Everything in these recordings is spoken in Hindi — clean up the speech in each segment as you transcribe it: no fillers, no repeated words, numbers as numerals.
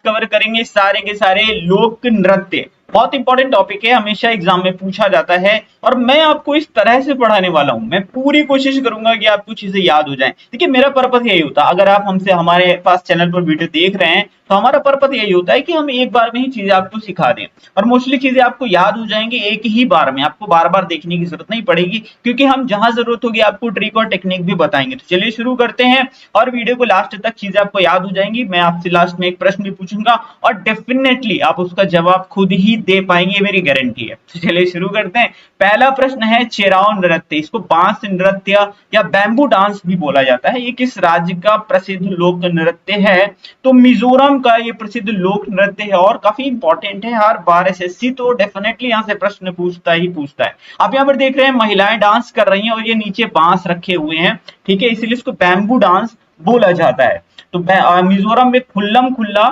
कवर करेंगे सारे के सारे लोक नृत्य। बहुत इंपॉर्टेंट टॉपिक है, हमेशा एग्जाम में पूछा जाता है और मैं आपको इस तरह से पढ़ाने वाला हूं, मैं पूरी कोशिश करूंगा कि आपको चीजें याद हो जाएं। देखिए मेरा पर्पस यही होता है, अगर आप हमसे हमारे पास चैनल पर वीडियो देख रहे हैं तो हमारा पर्पस यही होता है कि हम एक बार में ही चीजें आपको सिखा दें और मोस्टली चीजें आपको याद हो जाएंगी एक ही बार में, आपको बार बार देखने की जरूरत नहीं पड़ेगी क्योंकि हम जहां जरूरत होगी आपको ट्रिक और टेक्निक भी बताएंगे। तो चलिए शुरू करते हैं और वीडियो को लास्ट तक चीजें आपको याद हो जाएंगी। मैं आपसे लास्ट में एक प्रश्न भी पूछूंगा और डेफिनेटली आप उसका जवाब खुद ही दे पाएंगे, ये मेरी गारंटी है। तो चलिए शुरू करते हैं। पहला प्रश्न है चेराव नृत्य, इसको बांस नृत्य या बैम्बू डांस भी बोला जाता है, ये किस राज्य का प्रसिद्ध लोक नृत्य है? तो मिजोरम का ये प्रसिद्ध लोक नृत्य है और काफी इंपॉर्टेंट है, हर बार एसएससी तो डेफिनेटली यहाँ से प्रश्न पूछता ही पूछता है। आप यहाँ पर देख रहे हैं महिलाएं डांस कर रही हैं और ये नीचे बांस रखे हुए हैं, ठीक है, इसीलिए इसको बैम्बू डांस बोला जाता है। तो मिजोरम में खुल्लम खुल्ला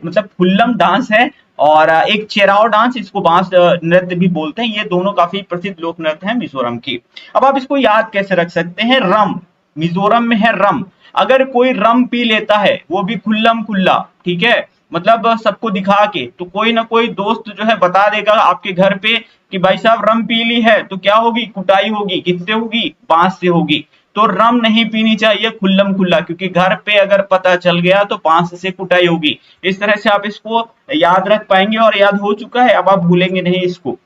मतलब खुल्लम डांस है और एक चेराव डांस, इसको बांस नृत्य भी बोलते हैं। ये दोनों काफी प्रसिद्ध लोक नृत्य हैं मिजोरम की। अब आप इसको याद कैसे रख सकते हैं? रम, मिजोरम में है रम, अगर कोई रम पी लेता है वो भी खुल्लम खुल्ला, ठीक है, मतलब सबको दिखा के, तो कोई ना कोई दोस्त जो है बता देगा आपके घर पे कि भाई साहब रम पी ली है, तो क्या होगी? कुटाई होगी। किससे होगी? बांस से होगी। तो रम नहीं पीनी चाहिए खुल्लम खुल्ला, क्योंकि घर पे अगर पता चल गया तो बांस से कुटाई होगी। इस तरह से आप इसको याद रख पाएंगे और याद हो चुका है, अब आप भूलेंगे नहीं इसको।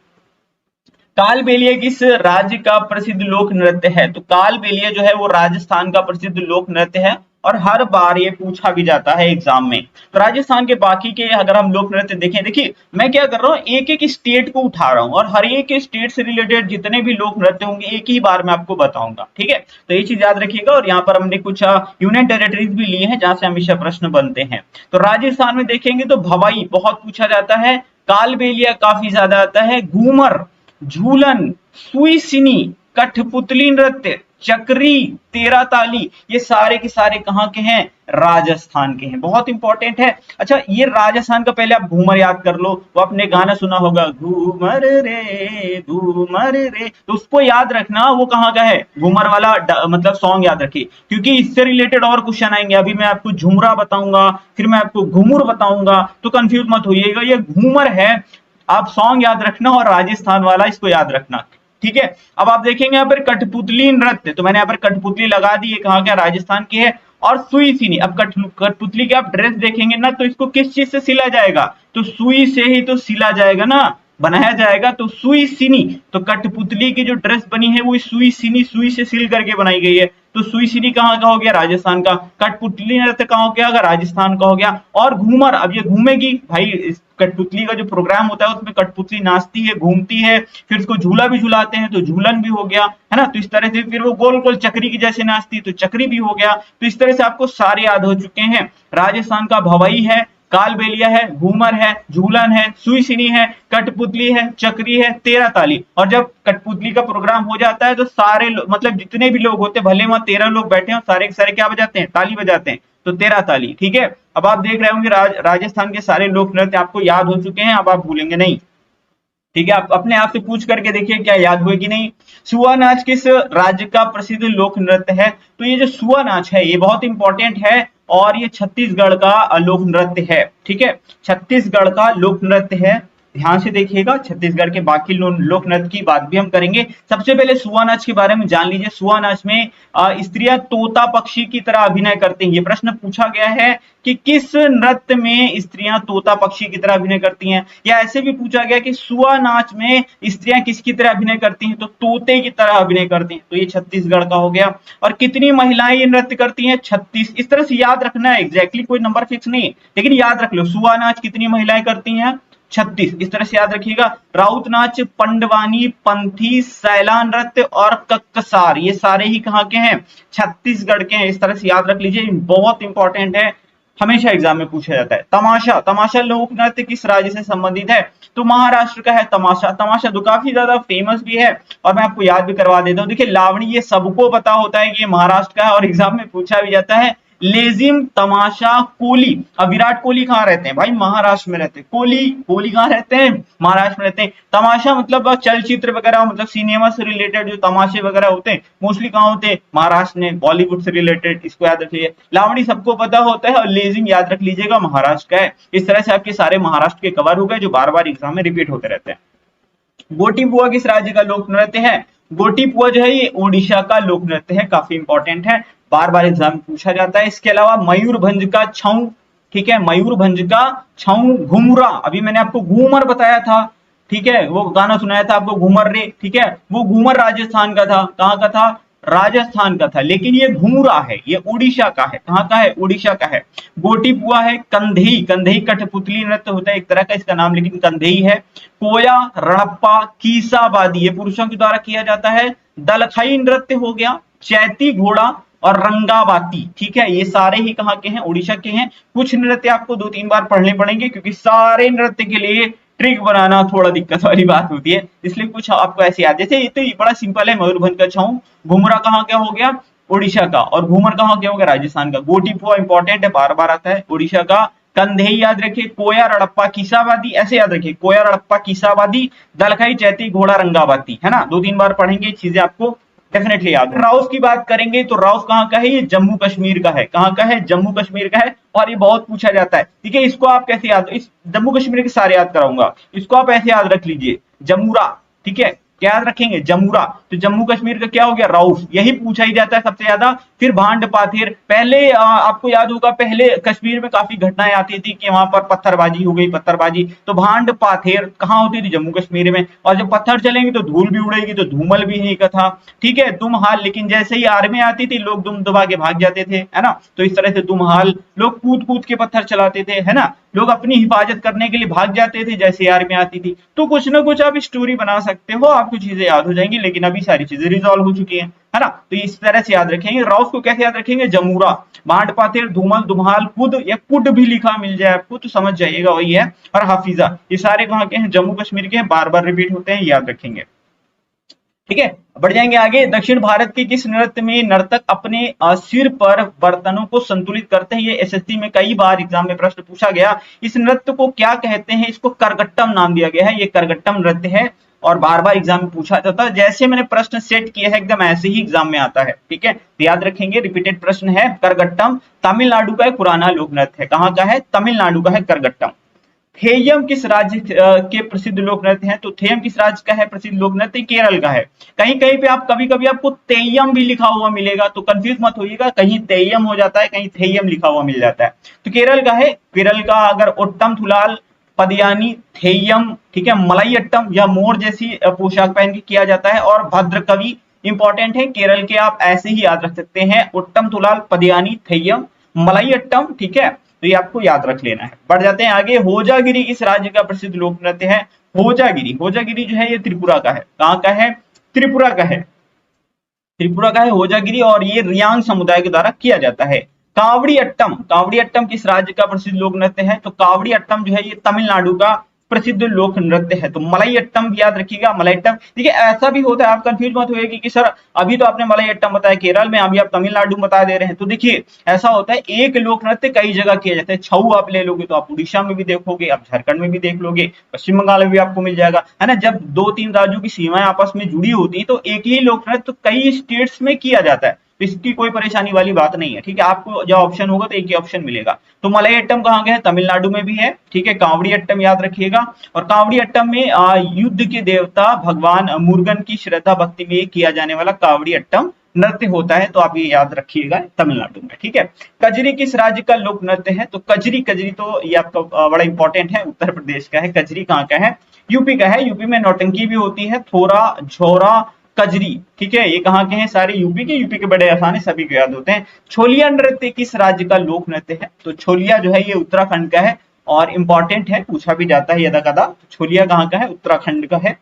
कालबेलिया किस राज्य का प्रसिद्ध लोक नृत्य है? तो कालबेलिया जो है वो राजस्थान का प्रसिद्ध लोक नृत्य है और हर बार ये पूछा भी जाता है एग्जाम में। तो राजस्थान के बाकी के अगर हम लोक नृत्य देखें, देखिए मैं क्या कर रहा हूँ, एक एक स्टेट को उठा रहा हूँ और हर एक स्टेट से रिलेटेड जितने भी लोक नृत्य होंगे एक ही बार में आपको बताऊंगा, ठीक है। तो ये चीज याद रखिएगा। और यहाँ पर हमने कुछ यूनियन टेरिटरीज भी लिए हैं जहां से हमेशा प्रश्न बनते हैं। तो राजस्थान में देखेंगे तो भवाई बहुत पूछा जाता है, कालबेलिया काफी ज्यादा आता है, घूमर, झूलन, सुईसिनी, कठपुतली नृत्य, चक्री, तेरा ताली, ये सारे के सारे कहाँ के हैं? राजस्थान के हैं। बहुत इंपॉर्टेंट है। अच्छा, ये राजस्थान का पहले आप घूमर याद कर लो, वो आपने गाना सुना होगा, घूमर रे घूमर रे, तो उसको याद रखना, वो कहाँ का है? घूमर वाला मतलब सॉन्ग याद रखिए, क्योंकि इससे रिलेटेड और क्वेश्चन आएंगे। अभी मैं आपको झुमरा बताऊंगा, फिर मैं आपको घुमुर बताऊंगा, तो कंफ्यूज मत होइएगा, ये घूमर है। आप सॉन्ग याद रखना और राजस्थान वाला इसको याद रखना, ठीक है। अब आप देखेंगे यहाँ पर कठपुतली नृत्य, तो मैंने यहाँ पर कठपुतली लगा दी, ये कहाँ का? राजस्थान की है। और सुई सीनी, अब कठपुतली के आप ड्रेस देखेंगे ना, तो इसको किस चीज से सिला जाएगा? तो सुई से ही तो सिला जाएगा ना, बनाया जाएगा, तो सुई सीनी। तो कठपुतली की जो ड्रेस बनी है वो सुई सीनी, सुई से सिल करके बनाई गई है। तो सुई सीनी कहाँ का हो गया? राजस्थान का। कठपुतली नृत्य कहाँ हो गया? राजस्थान का हो गया। और घूमर, अब ये घूमेगी भाई, कठपुतली का जो प्रोग्राम होता है उसमें कठपुतली नाचती है, घूमती है, फिर उसको झूला भी झुलाते हैं, तो झूलन भी हो गया, है ना। तो इस तरह से फिर वो गोल गोल चक्री की जैसे नाचती है, तो चक्री भी हो गया। तो इस तरह से आपको सारे याद हो चुके हैं। राजस्थान का भवई है, कालबेलिया है, घूमर है, झूलन है, सुईसिनी है, कठपुतली है, चक्री है, तेरा ताली। और जब कठपुतली का प्रोग्राम हो जाता है तो सारे मतलब जितने भी लोग होते हैं, भले वहां 13 लोग बैठे हैं, सारे के सारे क्या बजाते हैं? ताली बजाते हैं, तो तेरा ताली, ठीक है। अब आप देख रहे होंगे राजस्थान के सारे लोक नृत्य आपको याद हो चुके हैं, अब आप भूलेंगे नहीं, ठीक है। आप अपने आप से पूछ करके देखिए क्या याद हुए कि नहीं। सुआ नाच किस राज्य का प्रसिद्ध लोक नृत्य है? तो ये जो सुआ नाच है ये बहुत इंपॉर्टेंट है और ये छत्तीसगढ़ का लोक नृत्य है, ठीक है, छत्तीसगढ़ का लोक नृत्य है। ध्यान से देखिएगा, छत्तीसगढ़ के बाकी लोक नृत्य की बात भी हम करेंगे। सबसे पहले सुआ नाच के बारे में जान लीजिए। सुआ नाच में स्त्रियां तोता पक्षी की तरह अभिनय करती हैं। ये प्रश्न पूछा गया है कि किस नृत्य में स्त्रियां तोता पक्षी की तरह अभिनय करती हैं, या ऐसे भी पूछा गया कि सुआ नाच में स्त्रियां किसकी तरह अभिनय करती हैं? तो तोते की तरह अभिनय करती हैं। तो ये छत्तीसगढ़ का हो गया। और कितनी महिलाएं ये नृत्य करती हैं? 36। इस तरह से याद रखना है, एग्जैक्टली कोई नंबर फिक्स नहीं है, लेकिन याद रख लो सुआ नाच कितनी महिलाएं करती हैं? 36। इस तरह से याद रखिएगा। राउत नाच, पंडवानी, पंथी, सैला नृत्य और कक्कसार, ये सारे ही कहाँ के हैं? छत्तीसगढ़ के हैं। इस तरह से याद रख लीजिए, बहुत इंपॉर्टेंट है, हमेशा एग्जाम में पूछा जाता है। तमाशा, तमाशा लोक नृत्य किस राज्य से संबंधित है? तो महाराष्ट्र का है तमाशा। तमाशा तो काफी ज्यादा फेमस भी है और मैं आपको याद भी करवा देता हूँ। देखिए लावणी, ये सबको पता होता है कि ये महाराष्ट्र का है और एग्जाम में पूछा भी जाता है। लेजिम, तमाशा, कोली। अब विराट कोहली कहाँ रहते हैं भाई? महाराष्ट्र में रहते हैं। कोहली कहाँ रहते हैं? महाराष्ट्र में रहते हैं। तमाशा मतलब चलचित्र वगैरह, मतलब सिनेमा से रिलेटेड जो तमाशे वगैरह होते हैं मोस्टली कहाँ होते हैं? महाराष्ट्र में, बॉलीवुड से रिलेटेड, इसको याद रखिए। लावणी सबको पता होता है और लेजिम याद रख लीजिएगा महाराष्ट्र का है। इस तरह से आपके सारे महाराष्ट्र के कवर हो गए जो बार बार एग्जाम में रिपीट होते रहते हैं। गोटीपुआ किस राज्य का लोक नृत्य है? गोटीपुआ जो है ये ओडिशा का लोक नृत्य है, काफी इंपॉर्टेंट है, बार बार एग्जाम में पूछा जाता है। इसके अलावा मयूरभंज का छऊ, ठीक है, मयूरभंज का छऊ। घुमरा, अभी मैंने आपको घूमर बताया था, ठीक है, वो गाना सुनाया था आपको घूमर रे, ठीक है, वो घूमर राजस्थान का था। कहाँ का था? राजस्थान का था। लेकिन ये घुमरा है, ये उड़ीसा का है। कहाँ का है? उड़ीसा का है। गोटीपुआ है कंधेई, कंधेई कठपुतली नृत्य होता है एक तरह का, इसका नाम लेकिन कंधेई है। कोया, रणप्पा, कीसाबादी ये पुरुषों के द्वारा किया जाता है। दलखाई नृत्य हो गया, चैती घोड़ा और रंगाबाती, ठीक है, ये सारे ही कहाँ के हैं? उड़ीसा के हैं। कुछ नृत्य आपको 2-3 बार पढ़ने पड़ेंगे क्योंकि सारे नृत्य के लिए ट्रिक बनाना थोड़ा दिक्कत वाली बात होती है, इसलिए कुछ आपको ऐसे याद, जैसे ये तो बड़ा सिंपल है, मयूरभंज का छऊ। घुमरा कहाँ क्या हो गया? उड़ीसा का। और घूमर कहाँ क्या हो गया? राजस्थान का। गोटीपुआ इंपॉर्टेंट है, बार बार आता है, उड़ीसा का। कंधेई याद रखिए, कोया, रड़प्पा, कीसाबादी ऐसे याद रखिए, कोया, रड़प्पा, कीसाबादी, दलखाई, चैती घोड़ा, रंगाबाती, है ना, 2-3 बार पढ़ेंगे, चीजें आपको डेफिनेटली याद। राउस की बात करेंगे तो राउस कहाँ का है? ये जम्मू कश्मीर का है। कहाँ का है? जम्मू कश्मीर का है, और ये बहुत पूछा जाता है, ठीक है। इसको आप कैसे याद, इस जम्मू कश्मीर के सारे याद कराऊंगा, इसको आप ऐसे याद रख लीजिए, जमूरा, ठीक है, क्या याद रखेंगे? जमूरा। तो जम्मू कश्मीर का क्या हो गया? राउस, यही पूछा ही जाता है सबसे ज्यादा। फिर भांड पाथेर, पहले आपको याद होगा पहले कश्मीर में काफी घटनाएं आती थी कि वहां पर पत्थरबाजी हो गई, पत्थरबाजी, तो भांड पाथेर कहाँ होती थी? जम्मू कश्मीर में। और जब पत्थर चलेंगे तो धूल भी उड़ेगी, तो धूमल भी यही का था, ठीक है। दुमहाल, लेकिन जैसे ही आर्मी आती थी लोग दुम दबा के भाग जाते थे, है ना, तो इस तरह से दुमहाल, लोग कूद कूद के पत्थर चलाते थे, है ना, लोग अपनी हिफाजत करने के लिए भाग जाते थे जैसे आर्मी आती थी। तो कुछ ना कुछ आप स्टोरी बना सकते हो, आपको चीजें याद हो जाएंगी, लेकिन अभी सारी चीजें रिजॉल्व हो चुकी है ना, तो इस तरह से याद रखेंगे। राउस को कैसे याद रखेंगे? जमूरा, भांड पाथेर, धूमल, दुमहाल, कुद, या कुड भी लिखा मिल जाए आपको तो समझ जाइएगा वही है। और हाफिजा, ये सारे कहाँ के हैं? जम्मू कश्मीर के हैं, बार बार रिपीट होते हैं, याद रखेंगे, ठीक है। बढ़ जाएंगे आगे। दक्षिण भारत के किस नृत्य में नर्तक अपने सिर पर बर्तनों को संतुलित करते हैं? ये एसएससी में कई बार एग्जाम में प्रश्न पूछा गया। इस नृत्य को क्या कहते हैं? इसको करगट्टम नाम दिया गया है, ये करगट्टम नृत्य है, और बार बार एग्जाम में पूछा जाता है। जैसे मैंने प्रश्न सेट किए हैं एकदम ऐसे ही एग्जाम में आता है, ठीक है, तो याद रखेंगे, रिपीटेड प्रश्न है। करगट्टम तमिलनाडु का एक पुराना लोक नृत्य है। कहाँ का है? तमिलनाडु का है करगट्टम। थेयम किस राज्य के प्रसिद्ध लोक नृत्य है? तो थेयम किस राज्य का है प्रसिद्ध लोक नृत्य? केरल का है। कहीं कहीं पे आप कभी कभी आपको तेयम भी लिखा हुआ मिलेगा, तो कंफ्यूज मत होइएगा, कहीं तेयम हो जाता है, कहीं थेयम लिखा हुआ मिल जाता है, तो केरल का है। केरल का अगर ओट्टम थुलाल, पदयानी, थेयम, ठीक है, मलयाट्टम या मोर जैसी पोशाक पहन के किया जाता है। और भद्रकवि इंपॉर्टेंट है, केरल के आप ऐसे ही याद रख सकते हैं, ओट्टम थुलाल, पदयानी, थेयम, मलयाट्टम, ठीक है, तो ये आपको याद रख लेना है। बढ़ जाते हैं आगे। होजागिरी किस राज्य का प्रसिद्ध लोक नृत्य है? होजागिरी, होजागिरी जो है ये त्रिपुरा का है। कहाँ का है? त्रिपुरा का है, त्रिपुरा का है होजागिरी, और ये रियांग समुदाय के द्वारा किया जाता है। कावड़ी अट्टम, कावड़ी अट्टम किस राज्य का प्रसिद्ध लोक नृत्य है? तो कावड़ी अट्टम जो है ये तमिलनाडु का प्रसिद्ध लोक नृत्य है। तो मलयाट्टम भी याद रखिएगा, मलयाट्टम, देखिए ऐसा भी होता है, आप कंफ्यूज मत होइए कि सर अभी तो आपने मलयाट्टम बताया केरल में, अभी आप तमिलनाडु बता दे रहे हैं। तो देखिए ऐसा होता है, एक लोक नृत्य कई जगह किया जाता है। छऊ आप ले लोगे तो आप उड़ीसा में भी देखोगे, आप झारखंड में भी देख लोगे, पश्चिम बंगाल में भी आपको मिल जाएगा, है ना। जब 2-3 राज्यों की सीमाएं आपस में जुड़ी होती है तो एक ही लोक नृत्य कई स्टेट्स में किया जाता है, इसकी कोई परेशानी वाली बात नहीं है, ठीक है। आपको जो ऑप्शन होगा तो एक ही ऑप्शन मिलेगा। तो मलयाट्टम कहाँ गए? तमिलनाडु में भी है, ठीक है। कावड़ी अट्टम याद रखिएगा, और कावड़ी अट्टम में युद्ध के देवता भगवान मुर्गन की श्रद्धा भक्ति में किया जाने वाला कावड़ी अट्टम नृत्य होता है, तो आप ये याद रखिएगा, तमिलनाडु में, ठीक है। कजरी किस राज्य का लोक नृत्य है? तो कजरी, कजरी तो ये आपका बड़ा इंपॉर्टेंट है, उत्तर प्रदेश का है। कजरी कहाँ का है? यूपी का है। यूपी में नौटंकी भी होती है, थोरा, झोरा, कजरी, ठीक है, ये कहाँ के हैं? सारे यूपी के, यूपी के बड़े आसान है, सभी को याद होते हैं। छोलिया नृत्य किस राज्य का लोक नृत्य है? तो छोलिया जो है ये उत्तराखंड का है, और इंपॉर्टेंट है, पूछा भी जाता है यदा कदा। छोलिया कहाँ का है? उत्तराखंड का है।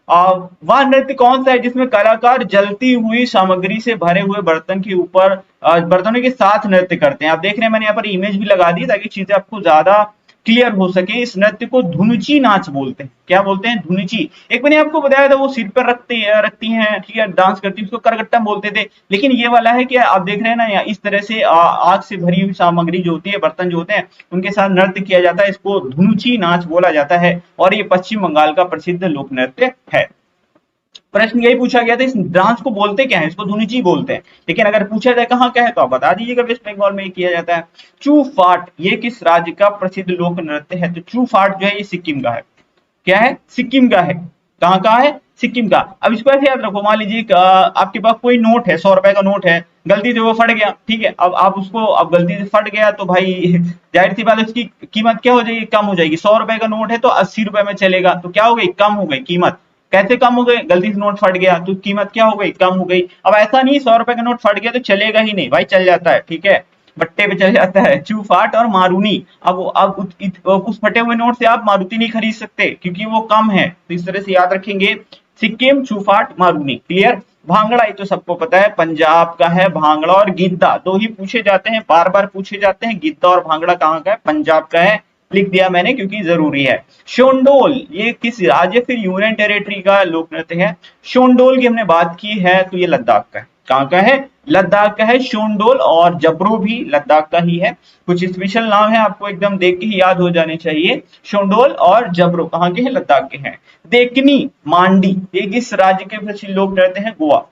वह नृत्य कौन सा है जिसमें कलाकार जलती हुई सामग्री से भरे हुए बर्तन के ऊपर बर्तनों के साथ नृत्य करते हैं? आप देख रहे हैं मैंने यहाँ पर इमेज भी लगा दी ताकि चीजें आपको ज्यादा क्लियर हो सके, इस नृत्य को धुनुची नाच बोलते हैं। क्या बोलते हैं? धुनुची। एक मैंने आपको बताया था वो सिर पर रखती हैं, ठीक है, डांस करती है, उसको करगट्टा बोलते थे। लेकिन ये वाला है कि आप देख रहे हैं ना, या इस तरह से आग से भरी हुई सामग्री जो होती है, बर्तन जो होते हैं, उनके साथ नृत्य किया जाता है, इसको धुनुची नाच बोला जाता है और ये पश्चिम बंगाल का प्रसिद्ध लोक नृत्य है। प्रश्न यही पूछा गया था, इस डांस को बोलते क्या है? इसको धुनुची बोलते हैं। लेकिन अगर पूछा जाए कहाँ का है तो आप बता दीजिएगा। वेस्ट बंगाल में किया जाता है। चू फाट ये किस राज्य का प्रसिद्ध लोक नृत्य है? तो चू फाट जो है ये सिक्किम का है। क्या है? सिक्किम का है। कहाँ का है? सिक्किम का। अब इसको ऐसे याद रखो, मान लीजिए आपके पास कोई नोट है, 100 रुपए का नोट है, गलती से वो फट गया, ठीक है, अब आप उसको, अब गलती से फट गया तो भाई जाहिर सी बात है उसकी कीमत क्या हो जाएगी? कम हो जाएगी। 100 रुपए का नोट है तो 80 रुपए में चलेगा, तो क्या हो गई? कम हो गई कीमत। कैसे कम हो गई? गलती से नोट फट गया तो कीमत क्या हो गई? कम हो गई। अब ऐसा नहीं 100 रुपए का नोट फट गया तो चलेगा ही नहीं भाई, चल जाता है, ठीक है, बट्टे पे चल जाता है। चूफाट और मारूनी। अब उस फटे हुए नोट से आप मारुति नहीं खरीद सकते क्योंकि वो कम है, तो इस तरह से याद रखेंगे। सिक्किम, चूफाट, मारूनी। क्लियर? भांगड़ा ये तो सबको पता है, पंजाब का है भांगड़ा, और गिद्दा दो ही पूछे जाते हैं, बार बार पूछे जाते हैं। गिद्दा और भांगड़ा कहाँ का है? पंजाब का है। लिख दिया मैंने क्योंकि जरूरी है। शोंडोल ये किस राज्य फिर यूनियन टेरिटरी का लोक नृत्य है? शोंडोल की हमने बात की है तो ये लद्दाख का है। कहाँ का है? लद्दाख का है शोंडोल, और जबरो भी लद्दाख का ही है। कुछ स्पेशल नाम है, आपको एकदम देख के ही याद हो जाने चाहिए। शोंडोल और जबरो कहाँ के हैं? लद्दाख के हैं। देखनी, मांडी ये किस राज्य के प्रसिद्ध लोक नृत्य हैं? गोवा।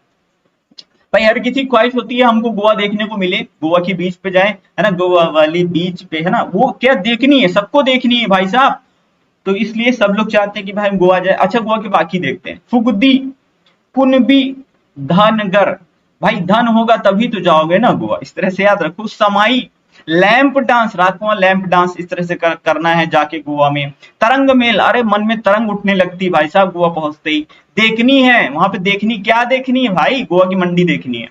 भाई हर किसी की ख्वाहिश होती है हमको गोवा देखने को मिले, गोवा की बीच पे जाए, है ना, गोवा वाली बीच पे, है ना, वो क्या देखनी है? सबको देखनी है भाई साहब, तो इसलिए सब लोग चाहते हैं कि भाई हम गोवा जाए। अच्छा गोवा के बाकी देखते हैं। फुगदी, कुनबी, धनगर। भाई धन होगा तभी तो जाओगे ना गोवा, इस तरह से याद रखो। समाई, लैंप डांस, रात को लैंप डांस इस तरह से करना है जाके गोवा में। तरंग मेल, अरे मन में तरंग उठने लगती भाई साहब गोवा पहुंचते ही। देखनी है वहां पे, देखनी क्या देखनी है भाई? गोवा की मंडी देखनी है,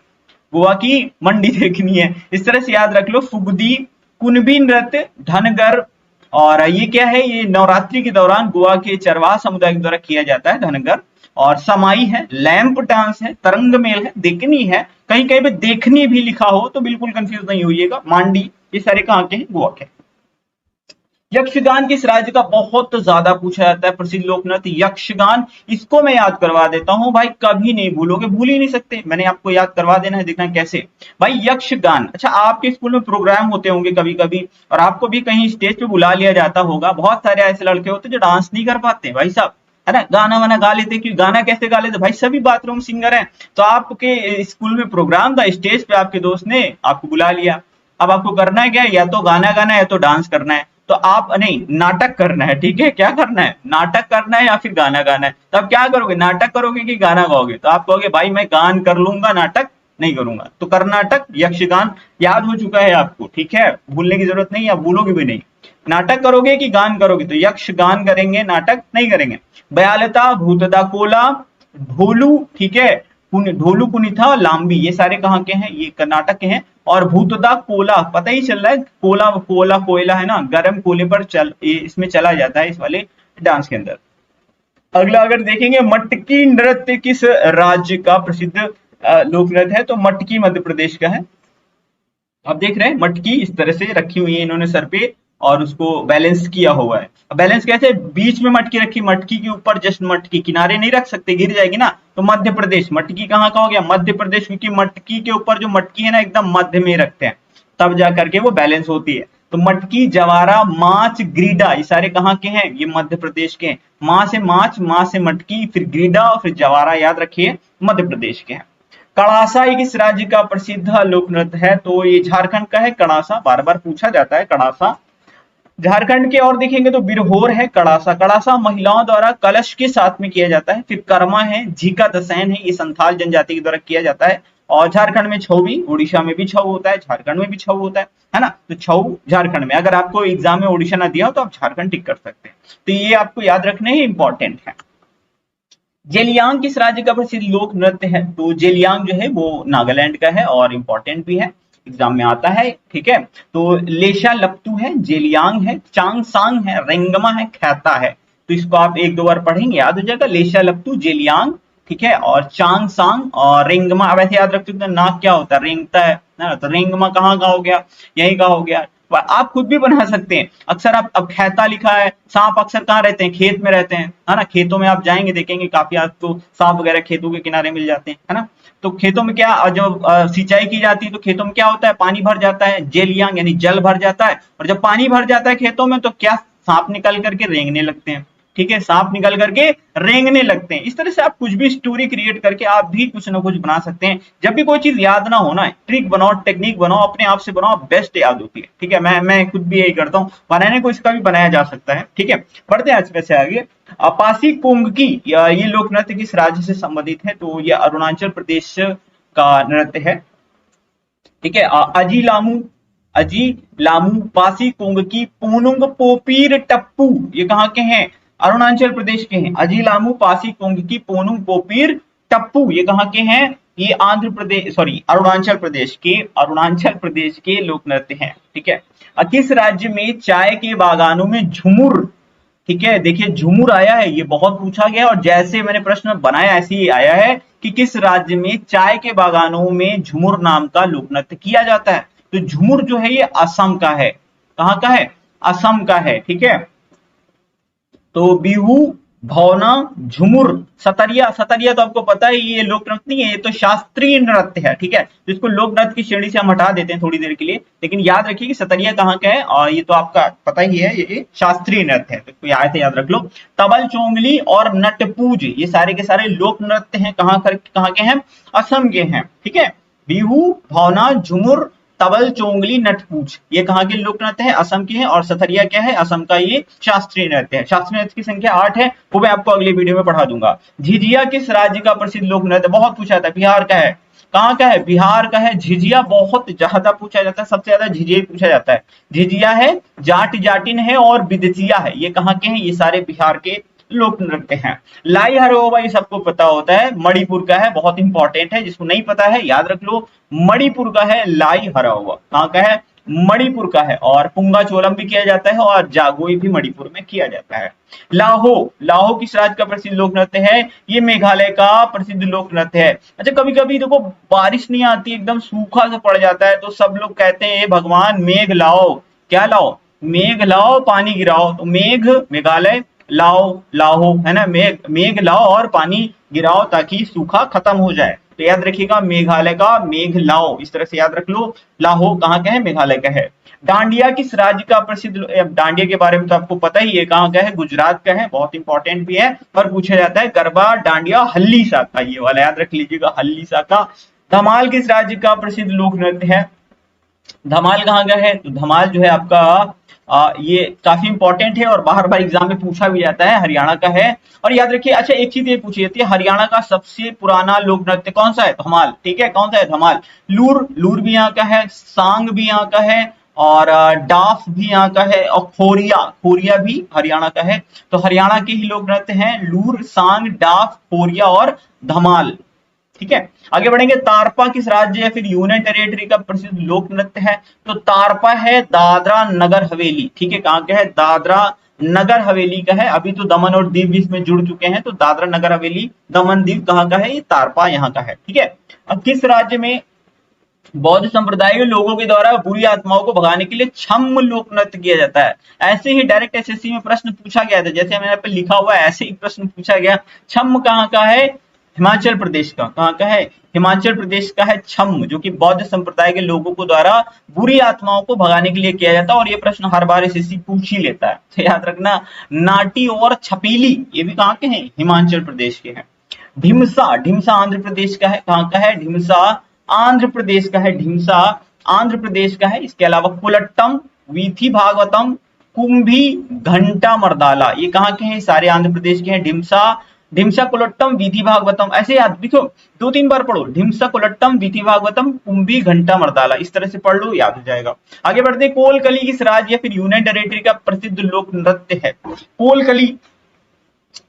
गोवा की मंडी देखनी है, इस तरह से याद रख लो। फुगदी, कुनबी नृत्य, धनगर, और ये क्या है? ये नवरात्रि के दौरान गोवा के चरवाहा समुदाय के द्वारा किया जाता है, धनगर। और समाई है, लैंप डांस है, तरंग मेल है, देखनी है। कहीं कहीं पे देखनी भी लिखा हो तो बिल्कुल कंफ्यूज नहीं होइएगा। मांडी, ये सारे कहाँ के हैं? गोवा के। यक्षगान किस राज्य का बहुत ज्यादा पूछा जाता है प्रसिद्ध लोक नृत्य? यक्षगान, इसको मैं याद करवा देता हूं भाई, कभी नहीं भूलोगे, भूल ही नहीं सकते, मैंने आपको याद करवा देना है, देखना कैसे। भाई यक्षगान, अच्छा आपके स्कूल में प्रोग्राम होते होंगे कभी कभी, और आपको भी कहीं स्टेज पे बुला लिया जाता होगा। बहुत सारे ऐसे लड़के होते जो डांस नहीं कर पाते भाई साहब, है ना, गाना वाना गा लेते। क्यों? गाना कैसे गा लेते भाई? सभी बाथरूम सिंगर हैं। तो आपके स्कूल में प्रोग्राम था, स्टेज पे आपके दोस्त ने आपको बुला लिया। अब आपको करना है क्या? या तो गाना गाना है या तो डांस करना है। तो आप नहीं, नाटक करना है, ठीक है, क्या करना है? नाटक करना है या फिर गाना गाना है। तो आप क्या करोगे? नाटक करोगे कि गाना गाओगे? तो आप कहोगे भाई मैं गान कर लूंगा, नाटक नहीं करूंगा। तो कर्नाटक, यक्षगान याद हो चुका है आपको, ठीक है, भूलने की जरूरत नहीं, आप भूलोगे भी नहीं। नाटक करोगे कि गान करोगे? तो यक्ष गान करेंगे, नाटक नहीं करेंगे। बयालता, भूतदा कोला, ढोलू, ठीक है, ढोलू कुनिथा और लांबी, ये सारे कहाँ के हैं? ये कर्नाटक के हैं। और भूतदा कोला, पता ही चल रहा है, कोला कोला कोयला है ना, गर्म कोयले पर इसमें चला जाता है, इस वाले डांस के अंदर। अगला अगर देखेंगे, मटकी नृत्य किस राज्य का प्रसिद्ध लोक नृत्य है? तो मटकी मध्य प्रदेश का है। आप देख रहे हैं मटकी इस तरह से रखी हुई है इन्होंने सर पे, और उसको बैलेंस किया हुआ है। बैलेंस कैसे? बीच में मटकी रखी, मटकी के ऊपर जस्ट मटकी, किनारे नहीं रख सकते, गिर जाएगी ना। तो मध्य प्रदेश, मटकी कहाँ का हो गया? मध्य प्रदेश, क्योंकि मटकी के ऊपर जो मटकी है ना एकदम मध्य में रखते हैं, तब जा करके वो बैलेंस होती है। तो मटकी, जवारा, माच, ग्रीडा, ये सारे कहाँ के हैं? ये मध्य प्रदेश के हैं। माँ से माच, माँ से मटकी, फिर ग्रीडा और फिर जवारा, याद रखिए मध्य प्रदेश के हैं। कड़ासा ये किस राज्य का प्रसिद्ध लोक नृत्य है? तो ये झारखंड का है कड़ासा, बार बार पूछा जाता है कड़ासा। झारखंड के और देखेंगे तो बिरहोर है, कड़ासा। कड़ासा महिलाओं द्वारा कलश के साथ में किया जाता है। फिर कर्मा है, झीका दसैन है, ये संथाल जनजाति के द्वारा किया जाता है। और झारखंड में छऊ भी, उड़ीसा में भी छऊ होता है, झारखंड में भी छऊ होता है ना। तो छऊ झारखंड में, अगर आपको एग्जाम में उड़ीसा ना दिया हो तो आप झारखंड टिक कर सकते हैं। तो ये आपको याद रखने ही इंपॉर्टेंट है। जेलियांग किस राज्य का प्रसिद्ध लोक नृत्य है? तो जेलियांग जो है वो नागालैंड का है और इंपॉर्टेंट भी है, एग्जाम में आता है, ठीक है। तो लेशा लप्तू है, जेलियांग है, चांगसांग है, रेंगमा है, खैता है। तो इसको आप एक दो बार पढ़ेंगे, याद हो जाएगा। लेशा लप्तू, जेलियांग, ठीक है, और चांगसांग और रेंगमा। अब ऐसे याद रख सकते हैं नाक क्या होता है? रेंगता है ना, तो रेंगमा कहाँ का हो गया? यही का हो गया। आप खुद भी बना सकते हैं। अक्सर आप, अब खैता लिखा है, सांप अक्सर कहाँ रहते हैं, खेत में रहते हैं, है ना। खेतों में आप जाएंगे देखेंगे काफी आपको सांप वगैरह खेतों के किनारे मिल जाते हैं, है ना। तो खेतों में क्या, जब सिंचाई की जाती है तो खेतों में क्या होता है, पानी भर जाता है, जेलियांग यानी जल भर जाता है, और जब पानी भर जाता है खेतों में तो क्या, सांप निकल करके रेंगने लगते हैं। ठीक है, सांप निकल करके रेंगने लगते हैं। इस तरह से आप कुछ भी स्टोरी क्रिएट करके आप भी कुछ ना कुछ बना सकते हैं। जब भी कोई चीज याद ना होना है, ट्रिक बनाओ, टेक्निक बनाओ, अपने आप से बनाओ, बेस्ट याद होती है। ठीक है, मैं खुद भी यही करता हूँ, बनाने को इसका भी बनाया जा सकता है। ठीक है, बढ़ते हैं आज से आगे। पासी कोंगकी ये लोक नृत्य किस राज्य से संबंधित है, तो ये अरुणाचल प्रदेश का नृत्य है। ठीक है, अजी लामू पासी कोंगकी पोनुंग पोपीर टप्पू, ये कहाँ के हैं, अरुणाचल प्रदेश के हैं। अजी लामू पासी कोंगकी पोनुंग पोपीर टप्पू, ये कहाँ के हैं, ये आंध्र प्रदेश, सॉरी अरुणाचल प्रदेश के लोक नृत्य हैं। ठीक है, किस राज्य में चाय के बागानों में झुमुर, ठीक है, देखिए झुमुर आया है, ये बहुत पूछा गया, और जैसे मैंने प्रश्न बनाया ऐसे ही आया है कि किस राज्य में चाय के बागानों में झुमुर नाम का लोक नृत्य किया जाता है। तो झुमुर जो है ये असम का है, कहाँ का है, असम का है। ठीक है, तो बिहू, भौना, झुमुर, सतरिया, सतरिया तो आपको पता है ये लोक नृत्य नहीं है, ये तो शास्त्रीय नृत्य है। ठीक है, तो इसको लोक नृत्य की श्रेणी से हम हटा देते हैं थोड़ी देर के लिए, लेकिन याद रखिए कि सतरिया कहाँ का है, और ये तो आपका पता ही है, ये शास्त्रीय नृत्य है, तो याद रख लो। तबल चोंगली और नटपूज ये सारे के सारे लोक नृत्य हैं, कहाँ के हैं, असम के हैं। ठीक है, बिहू, भौना, झुमुर, तबल, चोंगली, नटपूज ये कहाँ के लोक नृत्य है, असम के हैं, और सतरिया क्या है, असम का ये शास्त्रीय नृत्य है। शास्त्रीय नृत्य की संख्या 8 है, वो मैं आपको अगले वीडियो में पढ़ा दूंगा। झिझिया किस राज्य का प्रसिद्ध लोक नृत्य, बहुत पूछा था, बिहार का है, कहाँ का है, बिहार का है। झिझिया बहुत ज्यादा पूछा जाता है, सबसे ज्यादा झिझिया पूछा जाता है। झिझिया है, जाट जाटिन है, और विदचिया है, ये कहाँ के हैं, ये सारे बिहार के लोक नृत्य हैं। लाई हरोबा ये सबको पता होता है, मणिपुर का है, बहुत इंपॉर्टेंट है, जिसको नहीं पता है याद रख लो, मणिपुर का है लाई हरोबा, कहाँ का है, मणिपुर का है। और पुंगा चोलम भी किया जाता है, और जागोई भी मणिपुर में किया जाता है। लाहो, लाहो किस राज्य का प्रसिद्ध लोक नृत्य है, ये मेघालय का प्रसिद्ध लोक नृत्य है। अच्छा, कभी कभी देखो बारिश नहीं आती, एकदम सूखा सा पड़ जाता है, तो सब लोग कहते हैं भगवान मेघ लाओ, क्या लाओ, मेघ लाओ, पानी गिराओ। तो मेघ मेघालय, लाओ लाहो, है ना, मेघ लाओ और पानी गिराओ ताकि सूखा खत्म हो जाए। तो याद रखिएगा मेघालय का मेघ लाओ, इस तरह से याद रख लो। लाहो कहाँ का है, मेघालय का है। डांडिया किस राज्य का प्रसिद्ध, डांडिया के बारे में तो आपको पता ही है, कहाँ का है, गुजरात का है, बहुत इंपॉर्टेंट भी है, पर पूछा जाता है। गरबा डांडिया हल्ली सा का, ये वाला याद रख लीजिएगा, हल्ली सा का। धमाल किस राज्य का प्रसिद्ध लोक नृत्य है, धमाल कहाँ का है, तो धमाल जो है आपका ये काफी इंपॉर्टेंट है और बार बार एग्जाम में पूछा भी जाता है, हरियाणा का है। और याद रखिए, अच्छा एक चीज ये पूछी जाती है, हरियाणा का सबसे पुराना लोक नृत्य कौन सा है, धमाल। ठीक है, कौन सा है, धमाल। लूर, लूर भी यहाँ का है, सांग भी यहाँ का है, और डाफ भी यहाँ का है, और खोरिया, खोरिया भी हरियाणा का है। तो हरियाणा के ही लोक नृत्य हैं लूर, सांग, डाफ, खोरिया और धमाल। ठीक है, आगे बढ़ेंगे। तारपा किस राज्य या फिर यूनियन टेरिटरी का प्रसिद्ध लोक नृत्य है, तो तारपा है दादरा नगर हवेली। ठीक है, कहाँ का है, दादरा नगर हवेली का है। अभी तो दमन और दीव भी इसमें जुड़ चुके हैं, तो दादरा नगर हवेली, दमन दीव कहाँ का है, ये तारपा यहाँ का है। ठीक है, अब किस राज्य में बौद्ध संप्रदाय के लोगों के द्वारा बुरी आत्माओं को भगाने के लिए छम्म लोक नृत्य किया जाता है। ऐसे ही डायरेक्ट एसएससी में प्रश्न पूछा गया था, जैसे मैंने पे लिखा हुआ है ऐसे ही प्रश्न पूछा गया। छम्म कहाँ का है, हिमाचल प्रदेश का, कहाँ का है, हिमाचल प्रदेश का है छम्म, जो कि बौद्ध संप्रदाय के लोगों को द्वारा बुरी आत्माओं को भगाने के लिए किया जाता है। और ये प्रश्न हर बार एसएससी पूछ ही लेता है, तो याद रखना। नाटी और छपीली ये भी कहाँ के हैं, हिमाचल प्रदेश के हैं। ढिमसा, ढिमसा आंध्र प्रदेश का है, कहाँ का है, ढिमसा आंध्र प्रदेश का है, ढिमसा आंध्र प्रदेश का है। इसके अलावा कुलट्टम, वीथी भागवतम, कुंभी, घंटा मर्दाला ये कहाँ के हैं, सारे आंध्र प्रदेश के हैं। ढिमसा कुलट्टम, वीथी भागवतम, ऐसे याद लिखो, 2-3 बार पढ़ो, ढिमसा कुलट्टम, वीथी भागवतम, कुंभी, घंटा मर्दाला, इस तरह से पढ़ लो, याद हो जाएगा। आगे बढ़ते हैं। कोलकली किस राज्य या फिर यूनियन टेरिटरी का प्रसिद्ध लोक नृत्य है, कोलकली,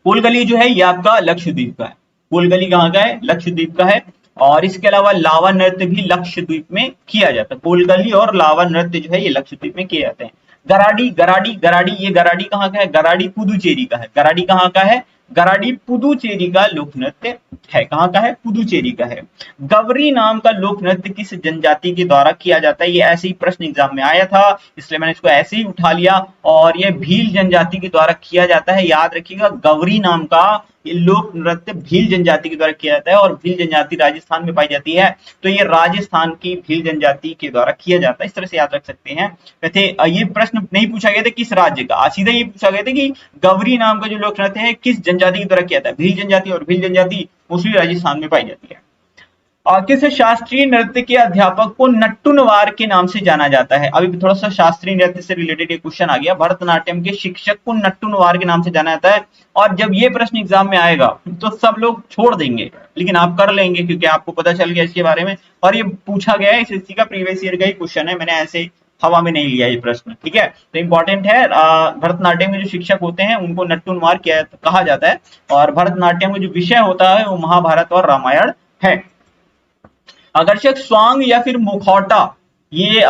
कोलकली जो है ये आपका लक्षद्वीप का है। कोलकली कहाँ का है, लक्षद्वीप का है। और इसके अलावा लावा नृत्य भी लक्षद्वीप में किया जाता है। कोलकली और लावा नृत्य जो है ये लक्षद्वीप में किए जाते हैं। गराडी, गराडी, गराडी, ये गराडी कहाँ का है, गराडी पुदुचेरी का है। गराडी कहाँ का है, गराडी पुदुचेरी का लोक नृत्य है। कहाँ का है? पुदुचेरी का है। गवरी नाम का लोक नृत्य किस जनजाति के द्वारा किया जाता है? ये ऐसे ही प्रश्न एग्जाम में आया था, इसलिए मैंने इसको ऐसे ही उठा लिया। और ये भील जनजाति के द्वारा किया जाता है। याद रखिएगा, गवरी नाम का ये लोक नृत्य भील जनजाति के द्वारा किया जाता है, और भील जनजाति राजस्थान में पाई जाती है, तो ये राजस्थान की भील जनजाति के द्वारा किया जाता है। इस तरह से याद रख सकते हैं। वैसे ये प्रश्न नहीं पूछा गया था किस राज्य का, सीधा ये पूछा गया था कि गवरी नाम का जो लोक नृत्य है किस जनजाति के द्वारा किया जाता है। भील जनजाति, और भील जनजाति मोस्टली राजस्थान में पाई जाती है। किस शास्त्रीय नृत्य के अध्यापक को नट्टुनवार के नाम से जाना जाता है? अभी थोड़ा सा शास्त्रीय नृत्य से रिलेटेड एक क्वेश्चन आ गया। भरतनाट्यम के शिक्षक को नट्टुनवार के नाम से जाना जाता है। और जब ये प्रश्न एग्जाम में आएगा तो सब लोग छोड़ देंगे, लेकिन आप कर लेंगे क्योंकि आपको पता चल गया इसके बारे में, और ये पूछा गया है, एसएससी का प्रीवियस ईयर का ही क्वेश्चन है, मैंने ऐसे हवा में नहीं लिया ये प्रश्न, ठीक है। तो इंपॉर्टेंट है, भरतनाट्यम के जो शिक्षक होते हैं उनको नट्टुनवार कहा जाता है, और भरतनाट्यम का जो विषय होता है वो महाभारत और रामायण है। आकर्षक स्वांग या फिर मुखौटा, ये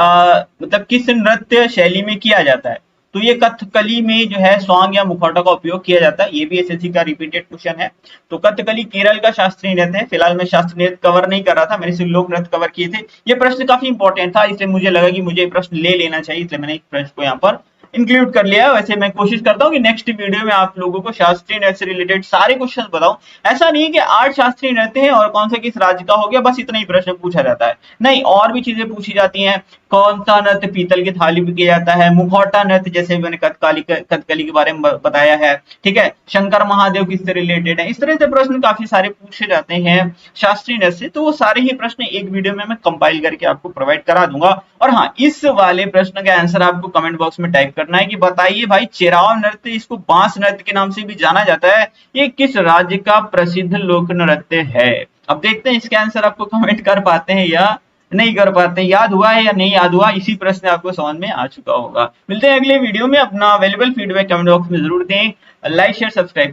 मतलब किस नृत्य शैली में किया जाता है? तो ये कथकली में जो है स्वांग या मुखौटा का उपयोग किया जाता है। ये भी एसएससी का रिपीटेड क्वेश्चन है। तो कथकली केरल का शास्त्रीय नृत्य है। फिलहाल मैं शास्त्रीय नृत्य कवर नहीं कर रहा था, मैंने सिर्फ लोक नृत्य कवर किए थे। ये प्रश्न काफी इंपॉर्टेंट था, इसलिए मुझे लगा कि मुझे प्रश्न ले लेना चाहिए, इसलिए मैंने इस प्रश्न को यहाँ पर इंक्लूड कर लिया। वैसे मैं कोशिश करता हूँ कि नेक्स्ट वीडियो में आप लोगों को शास्त्रीय नृत्य से रिलेटेड सारे क्वेश्चन बताऊं। ऐसा नहीं कि 8 शास्त्रीय नृत्य है और कौन सा किस राज्य का हो गया, बस इतना ही प्रश्न पूछा जाता है, नहीं, और भी चीजें पूछी जाती हैं। कौन सा नृत्य पीतल की थाली में किया जाता है? मुखौटा नृत्य, जैसे मैंने कथकली के बारे में बताया है, ठीक है। शंकर महादेव किससे रिलेटेड है? इस तरह से प्रश्न काफी सारे पूछे जाते हैं शास्त्रीय नृत्य से। तो वो सारे ही प्रश्न एक वीडियो में मैं कंपाइल करके आपको प्रोवाइड करा दूंगा। और हाँ, इस वाले प्रश्न का आंसर आपको कमेंट बॉक्स में टाइप करना है कि बताइए भाई, चेराव नृत्य, इसको बांस नृत्य के नाम से भी जाना जाता है, ये किस राज्य का प्रसिद्ध लोक नृत्य है? अब देखते हैं इसके आंसर आपको कमेंट कर पाते हैं या नहीं कर पाते, याद हुआ है या नहीं याद हुआ, इसी प्रश्न आपको समझ में आ चुका होगा। मिलते हैं अगले वीडियो में। अपना वैल्यूएबल फीडबैक कमेंट बॉक्स में जरूर दें। लाइक शेयर सब्सक्राइब कर